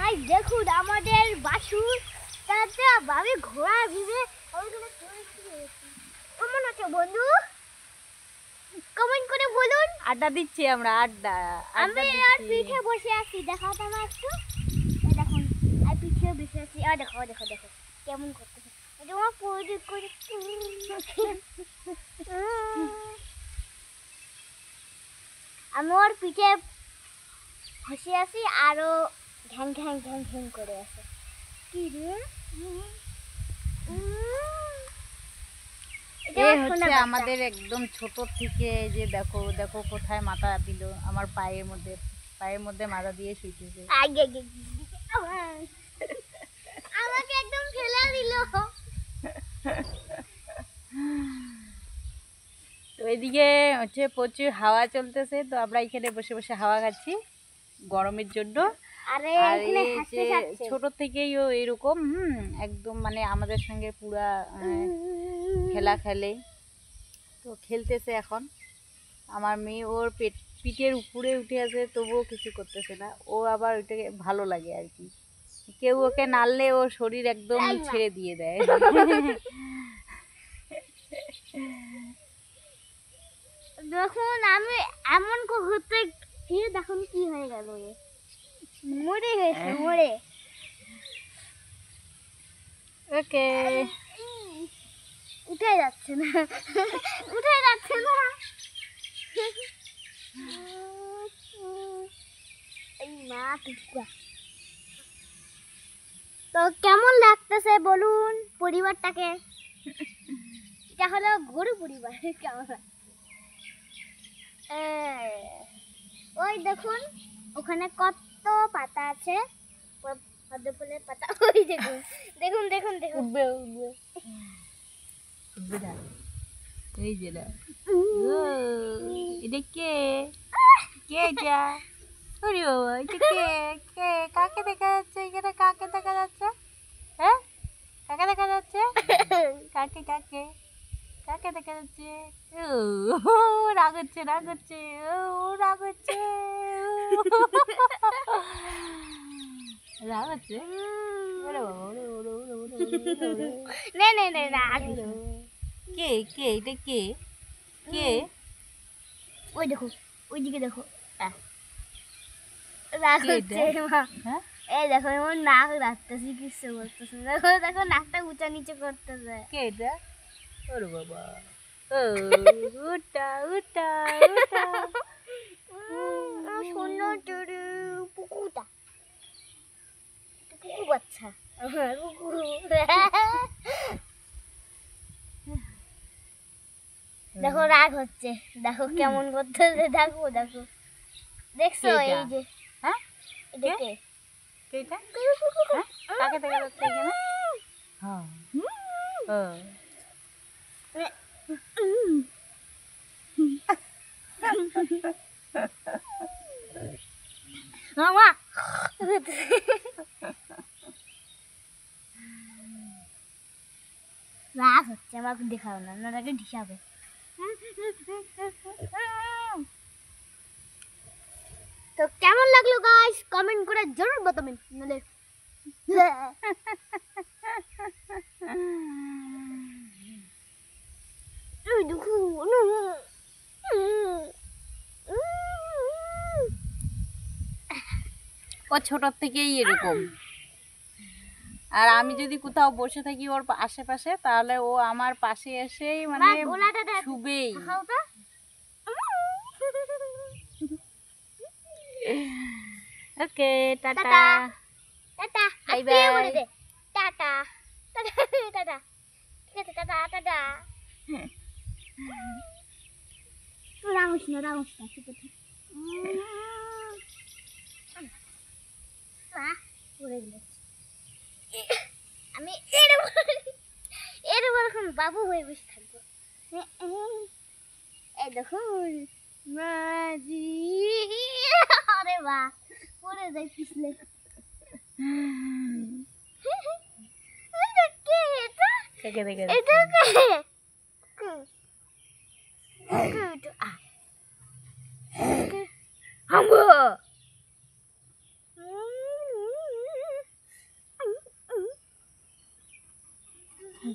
Guys দেখুন আমাদের বাছুর তাতে ভাবে ঘোড়া ভিবে ওইখানে কেমন আছে বন্ধু কমেন্ট করে বলুন। আড্ডা দিচ্ছি আমরা, আড্ডা। আমি আর পিঠে বসে আছি, দেখাও তো আমার একটু। এই দেখুন আর পিঠে বসে আছি, আর দেখো দেখো দেখো কেমন করতেছে। এটা আমার পড়ে করে আমি ওর পিঠে বসে আছি আরো ঘ্যাং ঘ্যাং ঘ্যাং ঘ্যাং করে আছে। কি রে এই হচ্ছে আমাদের একদম ছোট থেকে, যে দেখো দেখো কোথায় মাথা দিল, আমার পায়ের মধ্যে মাথা দিয়ে শুইতেছে। আগে আগে আমাকে একদম ফেলে দিল। তো এদিকে হচ্ছে প্রচুর হাওয়া চলতেছে, তো আমরা এখানে বসে বসে হাওয়া খাচ্ছি গরমের জন্য। আর এই যে ছোট থেকেই ও এরকম একদম মানে আমাদের সঙ্গে পুরা খেলা খেলে, তো খেলতেছে এখন। আমার মেয়ে ওর পিঠের উপরে উঠে আছে, তবুও কিছু করতেছে না। ও আবার ওইটাকে ভালো লাগে আর কি, কেউ ওকে নাড়লে ও শরীর একদম ছেড়ে দিয়ে দেয়। দেখুন আমি এমন করতে ফির দেখুন কি হয়ে গেল, মরে গেছে মরে। ওকে উঠে যাচ্ছে না, উঠে যাচ্ছে না। এই মা টুকা। তো কেমন লাগতেছে বলুন পরিবারটাকে? এটা হলো গরু পরিবার। কেমন ওই দেখুন ওখানে কত পাতা আছে, পদ্ম ফুলের পাতা। ওই দেখুন দেখুন দেখুন দেখুন উঠবে উঠবে উঠবে না। এই যে না, এটা কে কে এটা? ওরে বাবা, এটা কে কে? কাকে দেখা যাচ্ছে এখানে? কাকে দেখা যাচ্ছে? হ্যাঁ, কাকে দেখা যাচ্ছে? কাকে কাকে কাকে দেখা যাচ্ছে? ও রাগ হচ্ছে রাগ হচ্ছে, ও রাগ হচ্ছে, রাগ হচ্ছে। ওরে বাবা, ওরে ওরে ওরে ওরে ওরে। নে নে নে না কে কে এটা কে কে? ওই দেখো ওইদিকে দেখো রাগ হচ্ছে মা। হ্যাঁ, এই দেখো এমন নাক রাখতেছি, কিছু করতেছে। দেখো দেখো নাকটা উঁচা নিচে করতেছে। কে এটা? ওরে বাবা, ও উঠা উঠা উঠা। শূন্য টুরু পুকুটা পুকু বাচ্চা কুকুর। দেখো রাগ হচ্ছে, দেখো কেমন করতেছে, দেখো দেখো দেখছো? এই যে হ্যাঁ, এটা কে? কেটা? হ্যাঁ, কাকে দেখা যাচ্ছে এখানে? হ্যাঁ, মামা রাগ হচ্ছে, আমাকে দেখাও না, নাকি ঢিসাবে। তো কেমন লাগলো গাইস কমেন্ট করে জরুর बताবেন, নালে এই দেখো ও ছোট থেকেই এরকম। আর আমি যদি কোথাও বসে থাকি ওর আশেপাশে, তাহলে ও আমার পাশে এসেই মানে শুবেই। Okay tata tata bye bye. Tata tata tata, ঠিক আছে টাটা টাটা। রামস না ঠিক আছে। আমি এরকম বাবু হয়ে বসে থাকবো। এই দেখুন মাঝি, আরে বাহ পড়ে যাই পিছলে। এটা কে? এটা কে?